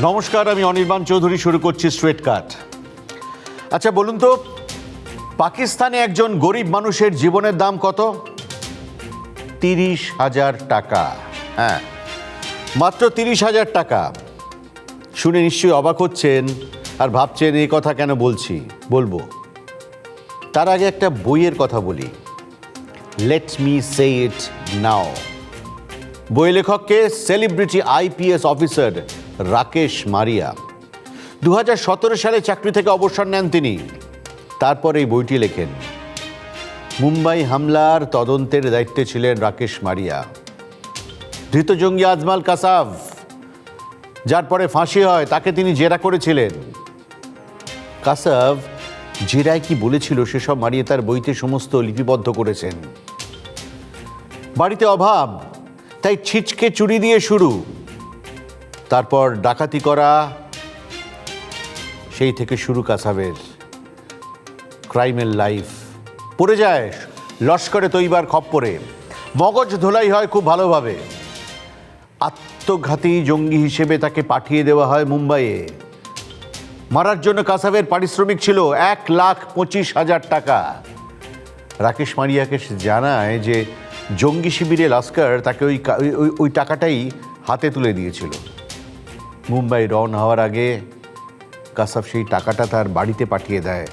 নমস্কার, আমি অনির্বাণ চৌধুরী। শুরু করছি স্ট্রেট কাট। আচ্ছা বলুন তো, পাকিস্তানে একজন গরিব মানুষের জীবনের দাম কত? 30,000 টাকা। হ্যাঁ, মাত্র 30,000 টাকা। শুনে নিশ্চয়ই অবাক হচ্ছেন আর ভাবছেন এই কথা কেন বলবো। তার আগে একটা বইয়ের কথা বলি, লেট মি সে ইট নাও। বই লেখককে সেলিব্রিটি IPS অফিসার রাকেশ মারিয়া। 2017 সালে চাকরি থেকে অবসর নেন তিনি। তারপর এই বইটি লেখেন। মুম্বাই হামলার তদন্তের দায়িত্বে ছিলেন রাকেশ মারিয়া। ধৃত জঙ্গি আজমাল কাসাব, যার পরে ফাঁসি হয়, তাকে তিনি জেরা করেছিলেন। কাসাব জেরায় কি বলেছিল সেসব মারিয়া তার বইতে সমস্ত লিপিবদ্ধ করেছেন। বাড়িতে অভাব, তাই ছিচকে চুরি দিয়ে শুরু, তারপর ডাকাতি করা, সেই থেকে শুরু কাসাবের ক্রাইমের লাইফ। পড়ে যায় লস্করে তৈবার খপ্পরে, মগজ ধোলাই হয় খুব ভালোভাবে। আত্মঘাতী জঙ্গি হিসেবে তাকে পাঠিয়ে দেওয়া হয় মুম্বাইয়ে। মারার জন্য কাসাবের পারিশ্রমিক ছিল 1,25,000 টাকা। রাকেশ মারিয়াকে জানায় যে জঙ্গি শিবিরে লস্কর তাকে ওই টাকাটাই হাতে তুলে দিয়েছিল। মুম্বাই রওনা হওয়ার আগে কাসাব সেই টাকাটা তার বাড়িতে পাঠিয়ে দেয়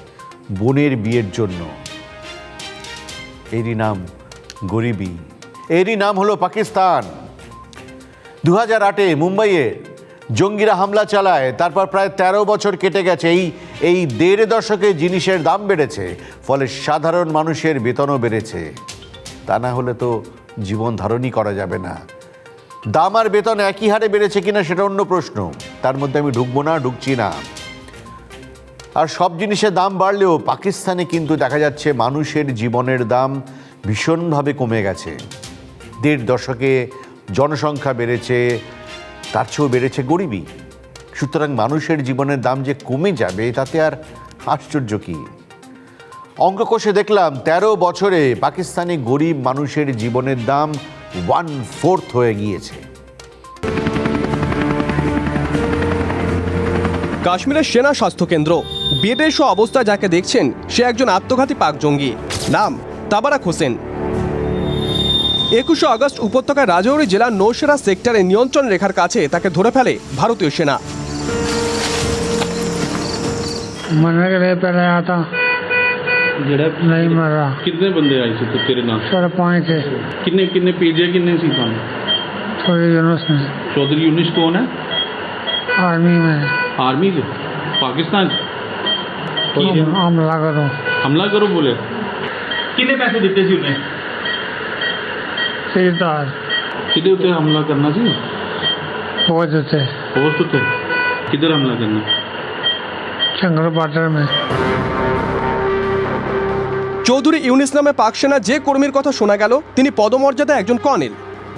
বোনের বিয়ের জন্য। এরই নাম গরিবি, এরই নাম হলো পাকিস্তান। 2008-এ মুম্বাইয়ে জঙ্গিরা হামলা চালায়, তারপর প্রায় 13 বছর কেটে গেছে। এই 1.5 দশকে জিনিসের দাম বেড়েছে, ফলে সাধারণ মানুষের বেতনও বেড়েছে। তা না হলে তো জীবন ধারণই করা যাবে না। দাম আর বেতন একই হারে বেড়েছে কিনা সেটা অন্য প্রশ্ন, তার মধ্যে আমি ঢুকছি না। আর সব জিনিসের দাম বাড়লেও পাকিস্তানে কিন্তু দেখা যাচ্ছে মানুষের জীবনের দাম ভীষণভাবে কমে গেছে। 1.5 দশকে জনসংখ্যা বেড়েছে, তার চেয়েও বেড়েছে গরিবি। সুতরাং মানুষের জীবনের দাম যে কমে যাবে তাতে আর আশ্চর্য কি? অঙ্ক কষে দেখলাম 13 বছরে পাকিস্তানে গরিব মানুষের জীবনের দাম 1/4 হয়ে গিয়েছে। কাশ্মীরের সেনা স্বাস্থ্য কেন্দ্র, বেডে শোয়া অবস্থায় যাকে দেখছেন সে একজন আত্মঘাতী পাক জঙ্গি, নাম তাবারাক হোসেন। 21 আগস্ট উপত্যকার রাজৌরি জেলার নৌশেরা সেক্টরে নিয়ন্ত্রণ রেখার কাছে তাকে ধরে ফেলে ভারতীয় সেনা। मरने के लिए पहले आया था, नहीं मरा। कितने बंदे आए थे तेरे नाम? 5 थे। कितने पेजे कितने सी थाने? थोड़ी यूनुस में, चौधरी यूनिस कौन है? आर्मी में। आर्मी से पाकिस्तान हमला करो बोले। कितने पैसे दिते सी उन्हें? सीधार किधर उते हमला करना सी? बहुत थे, पोस्ट उते किधर हमला करना? जंगल बॉर्डर में। চৌধুরী ইউনিস নামে পাক সেনা যে কর্মীর কথা শোনা গেল, তিনি পদমর্যাদা একজন কর্নেল।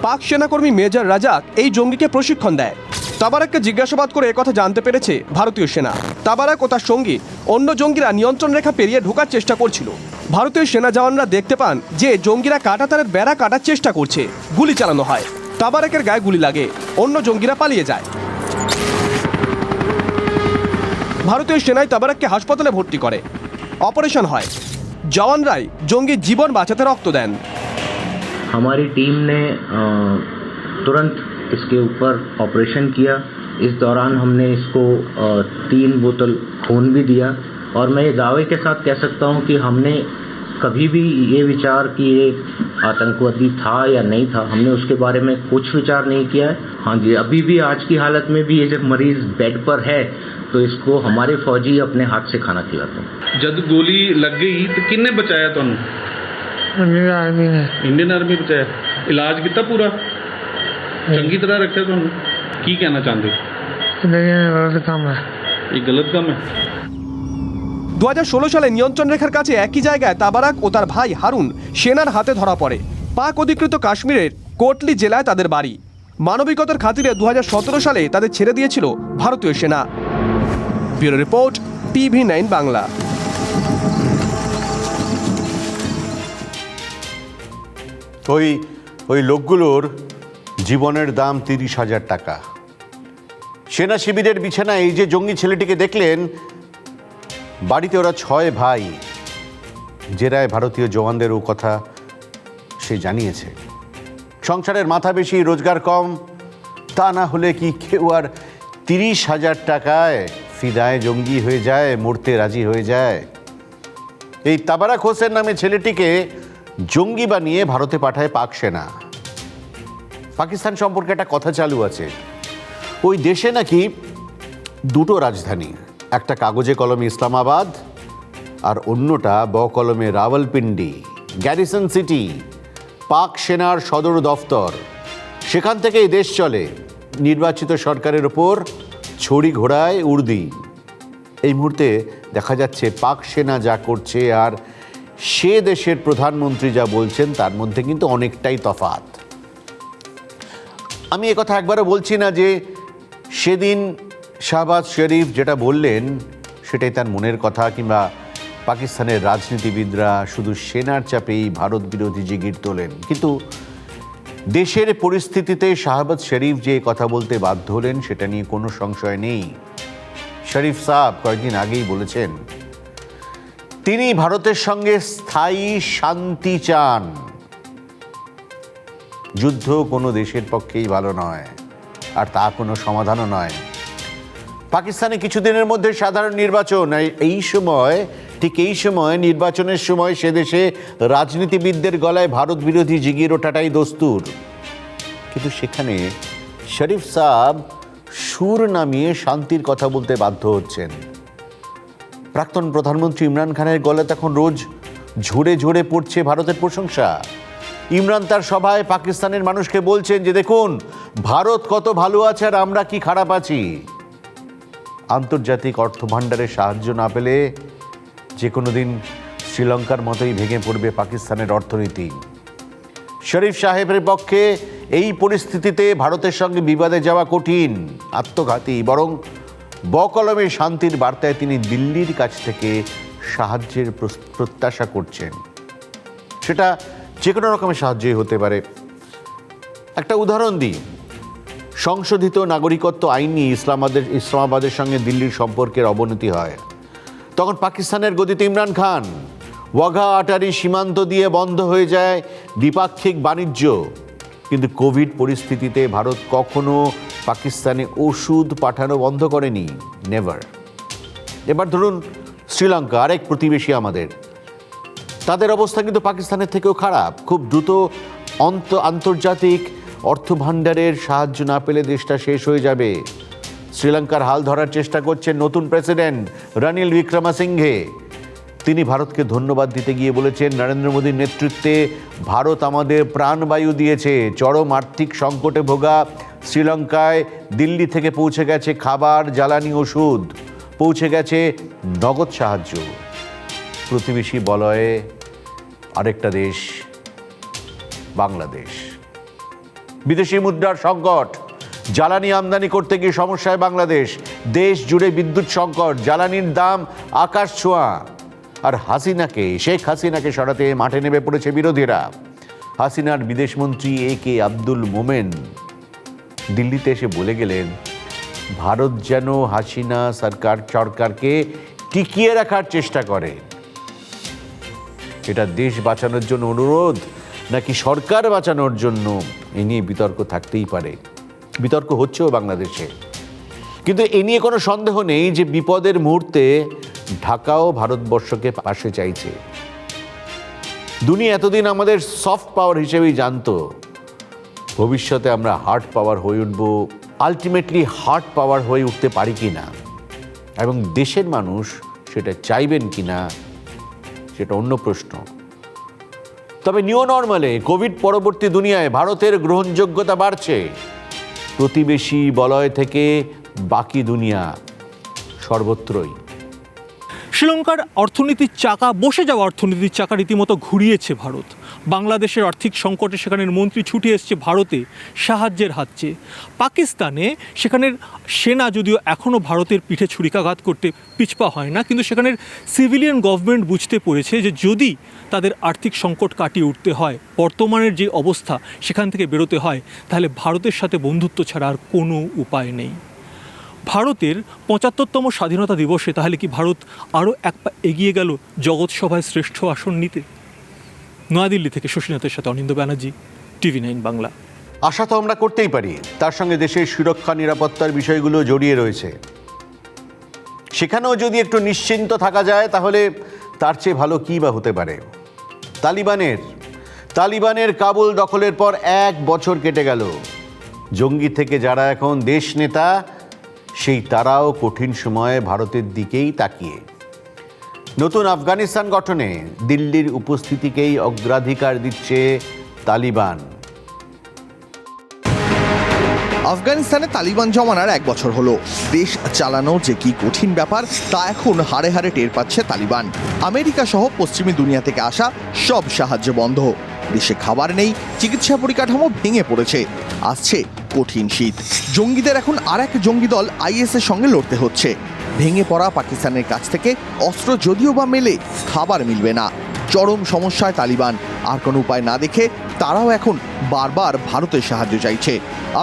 পাক সেনাকর্মী মেজর রাজাক এই জঙ্গিকে প্রশিক্ষণ দেয়। তাবারাককে জিজ্ঞাসাবাদ করে একথা জানতে পেরেছে ভারতীয় সেনা। তাবারাক ও তার সঙ্গী অন্য জঙ্গিরা নিয়ন্ত্রণ রেখা পেরিয়ে ঢোকার চেষ্টা করছিল। ভারতীয় সেনা জওয়ানরা দেখতে পান যে জঙ্গিরা কাঁটাতারের বেড়া কাটার চেষ্টা করছে। গুলি চালানো হয়, তাবারাকের গায়ে গুলি লাগে, অন্য জঙ্গিরা পালিয়ে যায়। ভারতীয় সেনাই তাবারাককে হাসপাতালে ভর্তি করে। অপারেশন হয়, জওয়ানরাই জঙ্গির জীবন বাঁচাতে রক্ত দেন। हमारी टीम ने तुरंत इसके ऊपर ऑपरेशन किया। इस दौरान हमने इसको 3 बोतल खून भी दिया, और मैं ये दावे के साथ कह सकता हूँ कि हमने कभी भी ये विचार कि ये आतंकवादी था या नहीं था, हमने उसके बारे में कुछ विचार नहीं किया है। हाँ जी, अभी भी आज की हालत में भी ये जब मरीज बेड पर है तो इसको हमारे फौजी अपने हाथ से खाना खिलाते हैं। जब गोली लग गई तो किन्ने बचाया तुम? इंडियन आर्मी ने। इंडियन आर्मी बचाया। इलाज कितना पूरा चंगी तरह रखा तुम? की कहना चाहते? गलत काम है, ये गलत काम है। 2016 সালে নিয়ন্ত্রণ রেখার কাছে একই জায়গায় তাবারাক ও তার ভাই হারুন সেনার হাতে ধরা পড়ে। পাক অধিকৃত কাশ্মীরের কোটলি জেলায় তাদের বাড়ি। মানবিকতার খাতিরে 2017 সালে তাদের ছেড়ে দিয়েছিল ভারতীয় সেনা। Bureau report, TV9 Bangla. ওই লোকগুলোর জীবনের দাম 30,000 টাকা। সেনা শিবিরের বিছানায় এই যে জঙ্গি ছেলেটিকে দেখলেন, বাড়িতে ওরা 6 ভাই। জেরায় ভারতীয় জওয়ানদেরও কথা সে জানিয়েছে। সংসারের মাথা বেশি, রোজগার কম, তা না হলে কি কেউ আর 30,000 টাকায় ফিদায় জঙ্গি হয়ে যায়, মরতে রাজি হয়ে যায়? এই তাবারাক হোসেন নামে ছেলেটিকে জঙ্গি বানিয়ে ভারতে পাঠায় পাক সেনা। পাকিস্তান সম্পর্কে একটা কথা চালু আছে, ওই দেশে নাকি 2টো রাজধানী, একটা কাগজে কলমে ইসলামাবাদ আর অন্যটা কলমে রাওয়ালপিন্ডি, গ্যারিসন সিটি, পাক সেনার সদর দফতর। সেখান থেকেই দেশ চলে। নির্বাচিত সরকারের ওপর ছড়ি ঘোড়ায় উর্দি। এই মুহূর্তে দেখা যাচ্ছে পাক সেনা যা করছে আর সে দেশের প্রধানমন্ত্রী যা বলছেন তার মধ্যে কিন্তু অনেকটাই তফাৎ। আমি একথা একবারও বলছি না যে সেদিন শাহবাজ শরীফ যেটা বললেন সেটাই তার মনের কথা, কিংবা পাকিস্তানের রাজনীতিবিদরা শুধু সেনার চাপেই ভারত বিরোধী জিগির তোলেন। কিন্তু দেশের পরিস্থিতিতে শাহবাজ শরীফ যে কথা বলতে বাধ্য হলেন সেটা নিয়ে কোনো সংশয় নেই। শরীফ সাহেব কয়েকদিন আগেই বলেছেন তিনি ভারতের সঙ্গে স্থায়ী শান্তি চান। যুদ্ধ কোনো দেশের পক্ষেই ভালো নয়, আর তা কোনো সমাধানও নয়। পাকিস্তানে কিছুদিনের মধ্যে সাধারণ নির্বাচন। ঠিক এই সময় নির্বাচনের সময় সে দেশে রাজনীতিবিদদের গলায় ভারত বিরোধী জিগির ওঠাটাই দস্তুর। কিন্তু সেখানে শরীফ সাহেব সুর নামিয়ে শান্তির কথা বলতে বাধ্য হচ্ছেন। প্রাক্তন প্রধানমন্ত্রী ইমরান খানের গলায় তখন রোজ ঝরে ঝরে পড়ছে ভারতের প্রশংসা। ইমরান তার সভায় পাকিস্তানের মানুষকে বলছেন যে দেখুন ভারত কত ভালো আছে আর আমরা কি খারাপ আছি। আন্তর্জাতিক অর্থভাণ্ডারের সাহায্য না পেলে যে কোনো দিন শ্রীলঙ্কার মতোই ভেঙে পড়বে পাকিস্তানের অর্থনীতি। শরীফ সাহেবের পক্ষে এই পরিস্থিতিতে ভারতের সঙ্গে বিবাদে যাওয়া কঠিন, আত্মঘাতী। বরং কলমে শান্তির বার্তায় তিনি দিল্লির কাছ থেকে সাহায্যের প্রত্যাশা করছেন। সেটা যে কোনো রকমের সাহায্যই হতে পারে। একটা উদাহরণ দিই, সংশোধিত নাগরিকত্ব আইন নিয়ে ইসলামাবাদের সঙ্গে দিল্লির সম্পর্কের অবনতি হয়। তখন পাকিস্তানের গদিতে ইমরান খান। ওয়াঘা আটারি সীমান্ত দিয়ে বন্ধ হয়ে যায় দ্বিপাক্ষিক বাণিজ্য। কিন্তু কোভিড পরিস্থিতিতে ভারত কখনো পাকিস্তানে ওষুধ পাঠানো বন্ধ করেনি, নেভার। এবার ধরুন শ্রীলঙ্কা, আরেক প্রতিবেশী আমাদের, তাদের অবস্থা কিন্তু পাকিস্তানের থেকেও খারাপ। খুব দ্রুত আন্তর্জাতিক অর্থভাণ্ডারের সাহায্য না পেলে দেশটা শেষ হয়ে যাবে। শ্রীলঙ্কার হাল ধরার চেষ্টা করছেন নতুন প্রেসিডেন্ট রনিল বিক্রমাসিংঘে। তিনি ভারতকে ধন্যবাদ দিতে গিয়ে বলেছেন নরেন্দ্র মোদীর নেতৃত্বে ভারত আমাদের প্রাণবায়ু দিয়েছে। চরম আর্থিক সংকটে ভোগা শ্রীলঙ্কায় দিল্লি থেকে পৌঁছে গেছে খাবার, জ্বালানি, ওষুধ, পৌঁছে গেছে নগদ সাহায্য। প্রতিবেশী বলয়ে আরেকটা দেশ বাংলাদেশ। বিদেশি মুদ্রার সংকট, জ্বালানি আমদানি করতে গিয়ে সমস্যায় বাংলাদেশ। দেশ জুড়ে বিদ্যুৎ সংকট, জ্বালানির দাম আকাশ ছোঁয়া। আর শেখ হাসিনাকে সরাতে মাঠে নেমে পড়েছে বিরোধীরা। হাসিনার বিদেশমন্ত্রী AK আব্দুল মোমেন দিল্লিতে এসে বলে গেলেন ভারত যেন হাসিনা সরকারকে টিকিয়ে রাখার চেষ্টা করে। এটা দেশ বাঁচানোর জন্য অনুরোধ নাকি সরকার বাঁচানোর জন্য, এ নিয়ে বিতর্ক থাকতেই পারে। বিতর্ক হচ্ছেও বাংলাদেশে। কিন্তু এ নিয়ে কোনো সন্দেহ নেই যে বিপদের মুহূর্তে ঢাকাও ভারতবর্ষকে পাশে চাইছে। দুনিয়া এতদিন আমাদের সফট পাওয়ার হিসেবেই জানতো। ভবিষ্যতে আমরা হার্ড পাওয়ার হয়ে উঠব, আলটিমেটলি হার্ড পাওয়ার হয়ে উঠতে পারি কিনা এবং দেশের মানুষ সেটা চাইবেন কিনা সেটা অন্য প্রশ্ন। তবে নিউ নর্মালে কোভিড পরবর্তী দুনিয়ায় ভারতের গ্রহণযোগ্যতা বাড়ছে। প্রতিবেশী বলয় থেকে বাকি দুনিয়া, সর্বত্রই। শ্রীলঙ্কার অর্থনীতির চাকা, বসে যাওয়া অর্থনীতির চাকা রীতিমতো ঘুরিয়েছে ভারত। বাংলাদেশের আর্থিক সংকটে সেখানের মন্ত্রী ছুটে এসছে ভারতে সাহায্যের হাত চেয়ে। পাকিস্তানে সেখানের সেনা যদিও এখনও ভারতের পিঠে ছুরিকাঘাত করতে পিছপা হয় না, কিন্তু সেখানের সিভিলিয়ান গভর্নমেন্ট বুঝতে পেরেছে যে যদি তাদের আর্থিক সংকট কাটিয়ে উঠতে হয়, বর্তমানের যে অবস্থা সেখান থেকে বেরোতে হয়, তাহলে ভারতের সাথে বন্ধুত্ব ছাড়া আর কোনো উপায় নেই। ভারতের ৭৫তম স্বাধীনতা দিবসে তাহলে কি ভারত আরও এক পা এগিয়ে গেল জগৎ সভায় শ্রেষ্ঠ আসন নিতে? নয়াদিল্লি থেকে শশীনাথের সাথে অনিন্দ্য ব্যানার্জি, TV9 বাংলা। আশা তো আমরা করতেই পারি, তার সঙ্গে দেশের সুরক্ষা নিরাপত্তার বিষয়গুলো জড়িয়ে রয়েছে। সেখানেও যদি একটু নিশ্চিন্ত থাকা যায় তাহলে তার চেয়ে ভালো কী বা হতে পারে। তালিবানের কাবুল দখলের পর 1 বছর কেটে গেল। জঙ্গি থেকে যারা এখন দেশ নেতা, সেই তারাও কঠিন সময়ে ভারতের দিকেই তাকিয়ে। নতুন আফগানিস্তান গঠনে দিল্লির উপস্থিতিকেই অগ্রাধিকার দিচ্ছে তালিবান। আফগানিস্তানে তালিবান জমানার 1 বছর হলো। দেশ চালানো যে কি কঠিন ব্যাপার তা এখন হাড়ে হাড়ে টের পাচ্ছে তালিবান। আমেরিকা সহ পশ্চিমী দুনিয়া থেকে আসা সব সাহায্য বন্ধ। দেশে খাবার নেই, চিকিৎসা পরিকাঠামো ভেঙে পড়েছে। আসছে কঠিন শীত। জঙ্গিদের এখন আর এক জঙ্গি দল IS এর সঙ্গে লড়তে হচ্ছে। ভেঙে পড়া পাকিস্তানের কাছ থেকে অস্ত্র যদিও বা মেলে, খাবার মিলবে না। চরম সমস্যায় তালিবান। আর কোনো উপায় না দেখে তারাও এখন বারবার ভারতের সাহায্য চাইছে।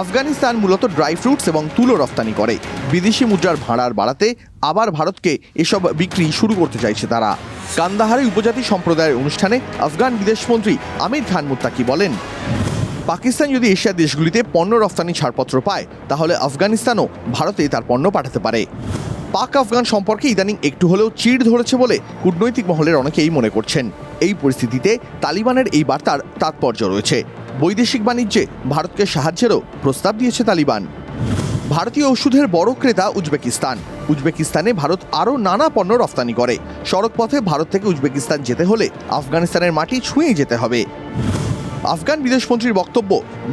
আফগানিস্তান মূলত ড্রাই ফ্রুটস এবং তুলো রফতানি করে। বিদেশি মুদ্রার ভাড়ার বাড়াতে আবার ভারতকে এসব বিক্রি শুরু করতে চাইছে তারা। কান্দাহারে উপজাতি সম্প্রদায়ের অনুষ্ঠানে আফগান বিদেশমন্ত্রী আমির খান মুত্তাকি বলেন, পাকিস্তান যদি এশিয়ার দেশগুলিতে পণ্য রফতানি ছাড়পত্র পায় তাহলে আফগানিস্তানও ভারতে তার পণ্য পাঠাতে পারে। পাক আফগান সম্পর্কে ইদানিং একটু হলেও চিড় ধরেছে বলে কূটনৈতিক মহলের অনেকেই মনে করছেন। এই পরিস্থিতিতে তালিবানের এই বার্তার তাৎপর্য রয়েছে। বৈদেশিক বাণিজ্যে ভারতকে সাহায্যেরও প্রস্তাব দিয়েছে তালিবান। ভারতীয় ওষুধের বড় ক্রেতা উজবেকিস্তানে ভারত আরও নানা পণ্য রফতানি করে। সড়কপথে ভারত থেকে উজবেকিস্তান যেতে হলে আফগানিস্তানের মাটি ছুঁয়ে যেতে হবে। আফগান বিদেশমন্ত্রীর বক্তব্য,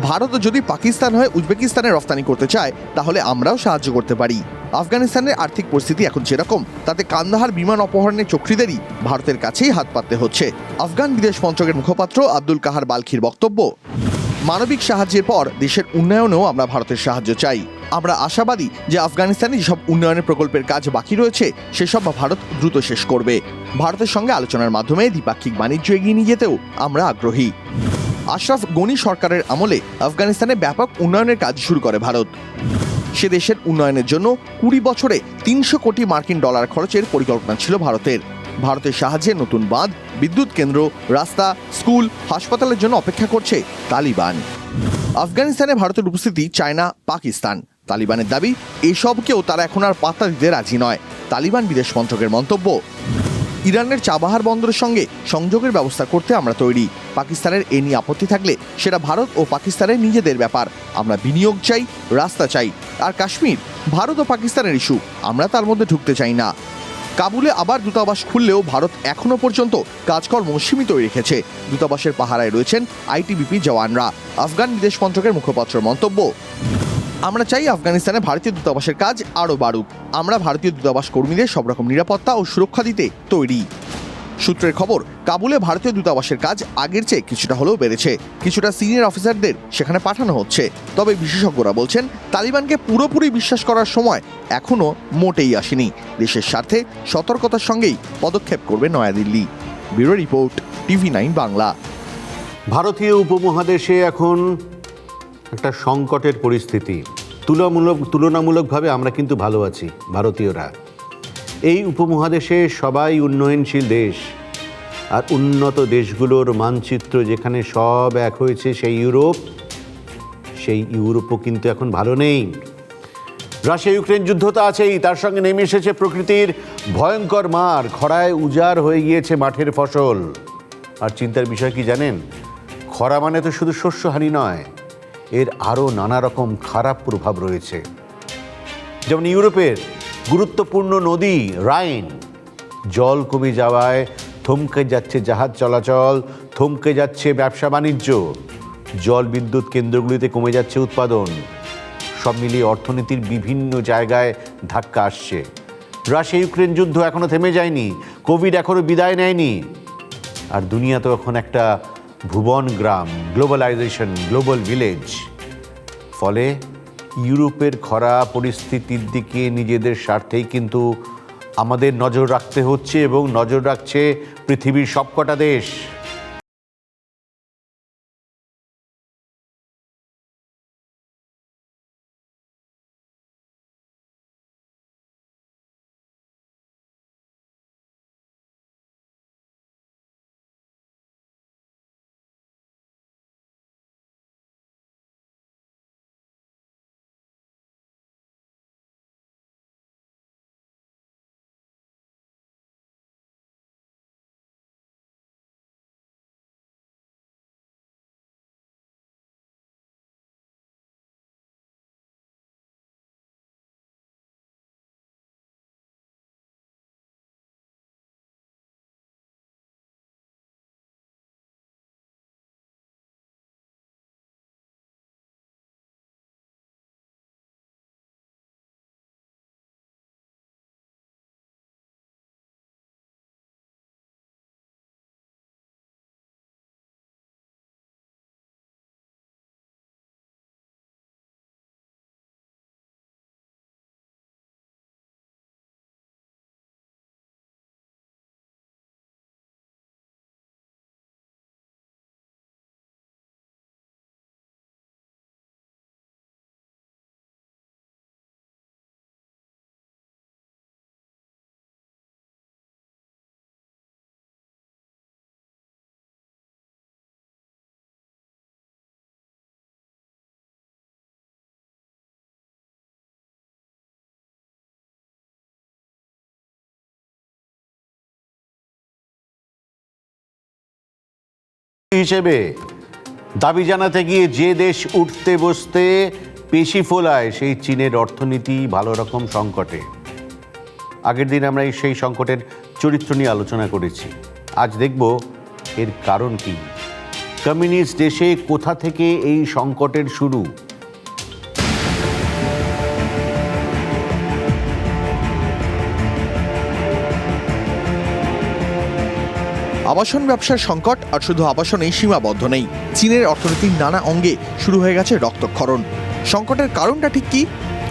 ভারত যদি পাকিস্তান হয়ে উজবেকিস্তানে রফতানি করতে চায় তাহলে আমরাও সাহায্য করতে পারি। আফগানিস্তানের আর্থিক পরিস্থিতি এখন যেরকম, তাতে কান্দাহার বিমান অপহরণের চক্রীদেরই ভারতের কাছেই হাত পাততে হচ্ছে। আফগান বিদেশ মন্ত্রকের মুখপাত্র আব্দুল কাহার বালখির বক্তব্য, মানবিক সাহায্যের পর দেশের উন্নয়নেও আমরা ভারতের সাহায্য চাই। আমরা আশাবাদী যে আফগানিস্তানে যেসব উন্নয়নের প্রকল্পের কাজ বাকি রয়েছে সেসব ভারত দ্রুত শেষ করবে। ভারতের সঙ্গে আলোচনার মাধ্যমে দ্বিপাক্ষিক বাণিজ্য এগিয়ে নিয়ে যেতেও আমরা আগ্রহী। আশরাফ গনি সরকারের আমলে আফগানিস্তানে ব্যাপক উন্নয়নের কাজ শুরু করে ভারত। সে দেশের উন্নয়নের জন্য 20 বছরে 300 কোটি মার্কিন ডলার খরচের পরিকল্পনা ছিল ভারতের। ভারতের সাহায্যে নতুন বাঁধ, বিদ্যুৎ কেন্দ্র, রাস্তা, স্কুল, হাসপাতালের জন্য অপেক্ষা করছে তালিবান। আফগানিস্তানে ভারতের উপস্থিতি চায় না পাকিস্তান। তালিবানের দাবি, এসবকেও তারা এখন আর পাত্তা দিতে রাজি নয়। তালিবান বিদেশ মন্ত্রকের মন্তব্য, ইরানের চাবাহার বন্দরের সঙ্গে সংযোগের ব্যবস্থা করতে আমরা তৈরি। পাকিস্তানের এ নিয়ে আপত্তি থাকলে সেটা ভারত ও পাকিস্তানের নিজেদের ব্যাপার। আমরা বিনিয়োগ চাই, রাস্তা চাই। আর কাশ্মীর ভারত ও পাকিস্তানের ইস্যু, আমরা তার মধ্যে ঢুকতে চাই না। কাবুলে আবার দূতাবাস খুললেও ভারত এখনো পর্যন্ত কাজকর্ম সীমিতই রেখেছে। দূতাবাসের পাহারায় রয়েছেন ITBP জওয়ানরা। আফগান বিদেশ মন্ত্রকের মুখপাত্রের মন্তব্য, আমরা চাই আফগানিস্তানে ভারতীয় দূতাবাসের কাজ আরও বাড়ুক। আমরা ভারতীয় দূতাবাস কর্মীদের সব রকম নিরাপত্তা ও সুরক্ষা দিতে তৈরি। সূত্রের খবর, কাবুলে ভারতীয় দূতাবাসের কাজ আগের চেয়ে কিছুটা হলেও বেড়েছে। কিছুটা সিনিয়র অফিসারদের সেখানে পাঠানো হচ্ছে। তবে বিশেষজ্ঞরা বলছেন, তালিবানকে পুরোপুরি বিশ্বাস করার সময় এখনও মোটেই আসেনি। দেশের স্বার্থে সতর্কতার সঙ্গেই পদক্ষেপ করবে New Delhi. Bureau report, TV9 Bangla. ভারতীয় উপমহাদেশে এখন একটা সংকটের পরিস্থিতি। তুলনামূলকভাবে আমরা কিন্তু ভালো আছি ভারতীয়রা। এই উপমহাদেশে সবাই উন্নয়নশীল দেশ, আর উন্নত দেশগুলোর মানচিত্র যেখানে সব এক হয়েছে সেই ইউরোপও কিন্তু এখন ভালো নেই। রাশিয়া ইউক্রেন যুদ্ধ তো আছেই, তার সঙ্গে নেমে এসেছে প্রকৃতির ভয়ঙ্কর মার। খরায় উজাড় হয়ে গিয়েছে মাঠের ফসল। আর চিন্তার বিষয় কি জানেন, খরা মানে তো শুধু শস্যহানি নয়, এর আরও নানা রকম খারাপ প্রভাব রয়েছে। যেমন ইউরোপের গুরুত্বপূর্ণ নদী রাইন জল কমে যাওয়ায় থমকে যাচ্ছে জাহাজ চলাচল, থমকে যাচ্ছে ব্যবসা বাণিজ্য, জল বিদ্যুৎ কেন্দ্রগুলিতে কমে যাচ্ছে উৎপাদন। সব মিলিয়ে অর্থনীতির বিভিন্ন জায়গায় ধাক্কা আসছে। রাশিয়া ইউক্রেন যুদ্ধ এখনো থেমে যায়নি, কোভিড এখনো বিদায় নেয়নি। আর দুনিয়া তো এখন একটা ভুবন গ্রাম, গ্লোবালাইজেশন, গ্লোবাল ভিলেজ। ফলে ইউরোপের খরা পরিস্থিতির দিকে নিজেদের স্বার্থেই কিন্তু আমাদের নজর রাখতে হচ্ছে, এবং নজর রাখছে পৃথিবীর সবকটা দেশ। হিসেবে। দাবি জানাতে গিয়ে যে দেশ উঠতে বসতে পেশি ফোলায়, সেই চীনের অর্থনীতি ভালো রকম সংকটে। আগের দিন আমরা সেই সংকটের চরিত্র নিয়ে আলোচনা করেছি। আজ দেখব এর কারণ কি। কমিউনিস্ট দেশে কোথা থেকে এই সংকটের শুরু? আবাসন ব্যবসার সংকট আর শুধু আবাসনেই সীমাবদ্ধ নেই, চীনের অর্থনীতির নানা অঙ্গে শুরু হয়ে গেছে রক্তক্ষরণ। সংকটের কারণটা ঠিক কি,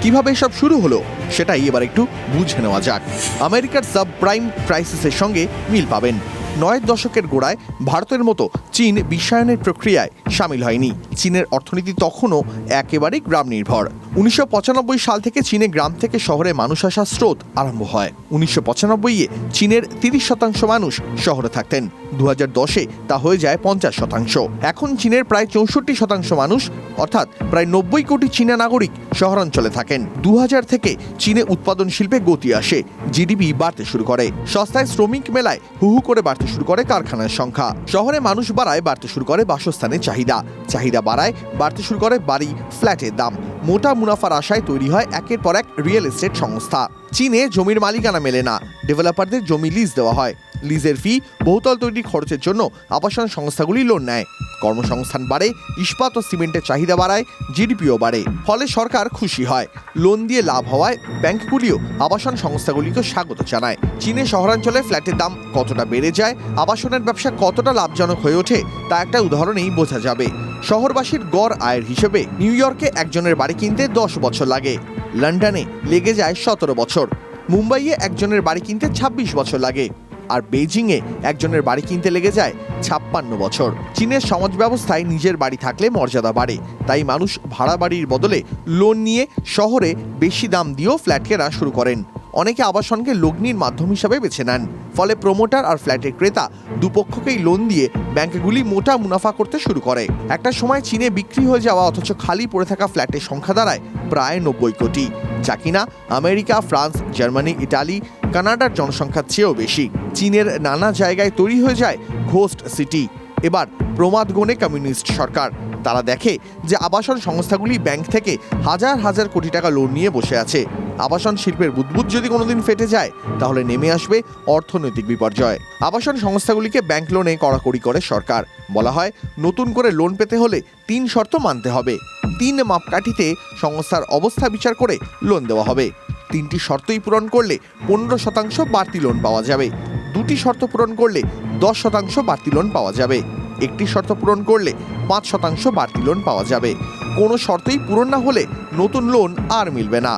কিভাবে এসব শুরু হলো, সেটাই এবার একটু বুঝে নেওয়া যাক। আমেরিকার সাবপ্রাইম ক্রাইসিসের সঙ্গে মিল পাবেন। ৯ দশকের গোড়ায় ভারতের মতো চীন বিশ্বায়নের প্রক্রিয়ায় সামিল হয়নি। চীনের অর্থনীতি তখনও একেবারেই গ্রাম নির্ভর। ১৯৯৫ সাল থেকে চীনে গ্রাম থেকে শহরে মানুষ আসার স্রোত আরম্ভ হয়। ১৯৯৫-এ চীনের ৩০% মানুষ শহরে থাকতেন। ২০১০-এ তা হয়ে যায় ৫০%। এখন চীনের প্রায় ৬৪% মানুষ, অর্থাৎ প্রায় ৯০ কোটি চীনা নাগরিক শহরাঞ্চলে থাকেন। ২০০০ থেকে চীনে উৎপাদন শিল্পে গতি আসে, জিডিপি বাড়তে শুরু করে। সস্তায় শ্রমিক মেলায় হু হু করে বাড়তে শুরু করে কারখানার সংখ্যা। শহরে মানুষ বাড়ায়, বাড়তে শুরু করে বাসস্থানের চাহিদা। চাহিদা বাড়ায়, বাড়তে শুরু করে বাড়ি, ফ্ল্যাটের দাম। মোটা মুনাফার আশায় তৈরি হয় একের পর এক রিয়েল এস্টেট সংস্থা। চীনে জমির মালিকানা মেলে না, ডেভেলপারদের জমি লিজ দেওয়া হয়। লিজের ফি, বহুতল তৈরি খরচের জন্য আবাসন সংস্থাগুলি লোন নেয়। কর্মসংস্থান বাড়ে, ইস্পাত ও সিমেন্টের চাহিদা বাড়ায়, জিডিপিও বাড়ে। ফলে সরকার খুশি হয়। লোন দিয়ে লাভ হওয়ায় ব্যাংকগুলিও আবাসন সংস্থাগুলিকে স্বাগত জানায়। চীনে শহরাঞ্চলে ফ্ল্যাটের দাম কতটা বেড়ে যায়, আবাসনের ব্যবসা কতটা লাভজনক হয়ে ওঠে, তা একটা উদাহরণেই বোঝা যাবে। শহরবাসীর গড় আয়ের হিসেবে নিউ ইয়র্কে একজনের বাড়ি কিনতে 10 বছর লাগে, লন্ডনে লেগে যায় 17 বছর, মুম্বাইয়ে একজনের বাড়ি কিনতে 26 বছর লাগে, আর বেইজিংয়ে একজনের বাড়ি কিনতে লেগে যায় 56 বছর। চীনের সমাজ ব্যবস্থায় নিজের বাড়ি থাকলে মর্যাদা বাড়ে, তাই মানুষ ভাড়া বাড়ির বদলে লোন নিয়ে শহরে বেশি দাম দিয়েও ফ্ল্যাট কেনা শুরু করেন। অনেকে আবাসনকে লগ্নির মাধ্যম হিসাবে বেছে নেন। ফলে প্রমোটার আর ফ্ল্যাটের ক্রেতা দুপক্ষকেই লোন দিয়ে ব্যাংকগুলি মোটা মুনাফা করতে শুরু করে। একটা সময় চীনে বিক্রি হয়ে যাওয়া অথচ খালি পড়ে থাকা ফ্ল্যাটের সংখ্যা দাঁড়ায় প্রায় 90 কোটি, যা কিনা আমেরিকা, ফ্রান্স, জার্মানি, ইটালি, কানাডার জনসংখ্যার চেয়েও বেশি। চীনের নানা জায়গায় তৈরি হয়ে যায় ঘোস্ট সিটি। এবার প্রমাদ গণে কমিউনিস্ট সরকার। তারা দেখে যে আবাসন সংস্থাগুলি ব্যাংক থেকে হাজার হাজার কোটি টাকা লোন নিয়ে বসে আছে। আবাসন শিল্পের বুদবুদ যদি কোনোদিন ফেটে যায়, তাহলে নেমে আসবে অর্থনৈতিক বিপর্যয়। আবাসন সংস্থাগুলিকে ব্যাংক লোনে কড়াকড়ি করে সরকার। বলা হয়, নতুন করে লোন পেতে হলে 3 শর্ত মানতে হবে। 3 মাপকাঠিতে সংস্থার অবস্থা বিচার করে লোন দেওয়া হবে। 3টি শর্তই পূরণ করলে 15% বাড়তি লোন পাওয়া যাবে। 2টি শর্ত পূরণ করলে 10% বাড়তি লোন পাওয়া যাবে। 1টি শর্ত পূরণ করলে 5% বাড়তি লোন পাওয়া যাবে। কোনো শর্তই পূরণ না হলে নতুন লোন আর মিলবে না।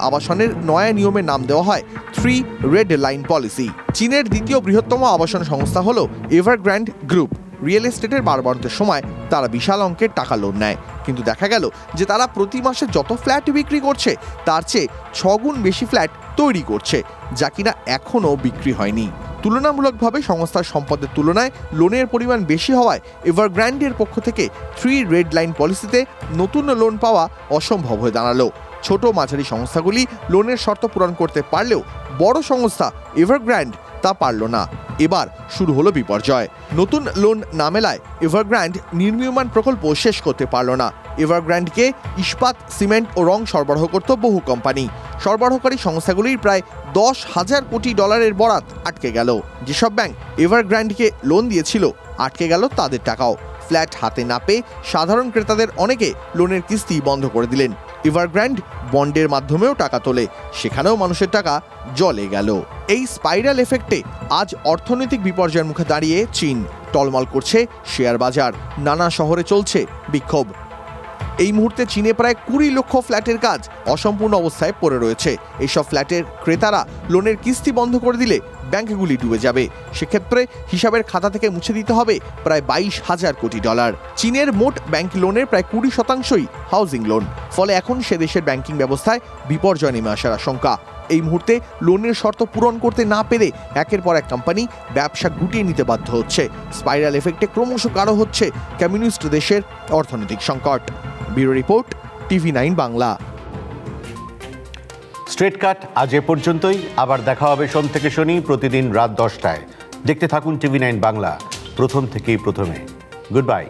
আবাসনের নয়া নিয়মের নাম দেওয়া হয় 3 রেড লাইন পলিসি। চীনের দ্বিতীয় বৃহত্তম আবাসন সংস্থা হলো এভারগ্র্যান্ড গ্রুপ। রিয়েল এস্টেটের বাড়বাড়ন্তের সময় তারা বিশাল অঙ্কের টাকা লোন নেয়, কিন্তু দেখা গেল যে তারা প্রতি মাসে যত ফ্ল্যাট বিক্রি করছে, তার চেয়ে 6 গুণ বেশি ফ্ল্যাট তৈরি করছে, যা কিনা এখনও বিক্রি হয়নি। তুলনামূলকভাবে সংস্থার সম্পদের তুলনায় লোনের পরিমাণ বেশি হওয়ায় এভারগ্র্যান্ডের পক্ষ থেকে 3 রেড লাইন পলিসিতে নতুন লোন পাওয়া অসম্ভব হয়ে দাঁড়ালো। ছোট মাঝারি সংস্থাগুলি লোনের শর্ত পূরণ করতে পারলেও বড় সংস্থা এভারগ্র্যান্ড তা পারল না। এবার শুরু হলো বিপর্যয়। নতুন লোন না মেলায় এভারগ্র্যান্ড নির্মীয়মান প্রকল্প শেষ করতে পারল না। এভারগ্র্যান্ডকে ইস্পাত, সিমেন্ট ও রং সরবরাহ করত বহু কোম্পানি। সরবরাহকারী সংস্থাগুলির প্রায় 10,000 কোটি ডলারের বরাত আটকে গেল। যেসব ব্যাংক এভারগ্র্যান্ডকে লোন দিয়েছিল, আটকে গেল তাদের টাকাও। ফ্ল্যাট হাতে না পেয়ে সাধারণ ক্রেতাদের অনেকে লোনের কিস্তি বন্ধ করে দিলেন। এভারগ্র্যান্ড বন্ডের মাধ্যমেও টাকা তোলে, সেখানেও মানুষের টাকা জলে গেল। এই স্পাইরাল এফেক্টে আজ অর্থনৈতিক বিপর্যয়ের মুখে দাঁড়িয়ে চীন। টলমল করছে শেয়ার বাজার, নানা শহরে চলছে বিক্ষোভ। এই মুহূর্তে চীনে প্রায় 20 লক্ষ ফ্ল্যাটের কাজ অসম্পূর্ণ অবস্থায় পড়ে রয়েছে। এইসব ফ্ল্যাটের ক্রেতারা লোনের কিস্তি বন্ধ করে দিলে ব্যাংকগুলি ডুবে যাবে। সেক্ষেত্রে হিসাবের খাতা থেকে মুছে দিতে হবে প্রায় 22,000 কোটি ডলার। চীনের মোট ব্যাংক লোনের প্রায় 20%ই হাউজিং লোন। ফলে এখন সে দেশের ব্যাংকিং ব্যবস্থায় বিপর্যয় নেমে আসার আশঙ্কা। এই মুহূর্তে লোনের শর্ত পূরণ করতে না পেরে একের পর এক কোম্পানি ব্যবসা গুটিয়ে নিতে বাধ্য হচ্ছে। স্পাইরাল এফেক্টে ক্রমশ গাঢ় হচ্ছে কমিউনিস্ট দেশের অর্থনৈতিক সংকট। Bureau report, TV9 Bangla. Straight কাট আজ এ পর্যন্তই। আবার দেখা হবে সোম থেকে শনি প্রতিদিন রাত 10টায়। দেখতে থাকুন TV9 বাংলা, প্রথম থেকেই প্রথমে। Good bye.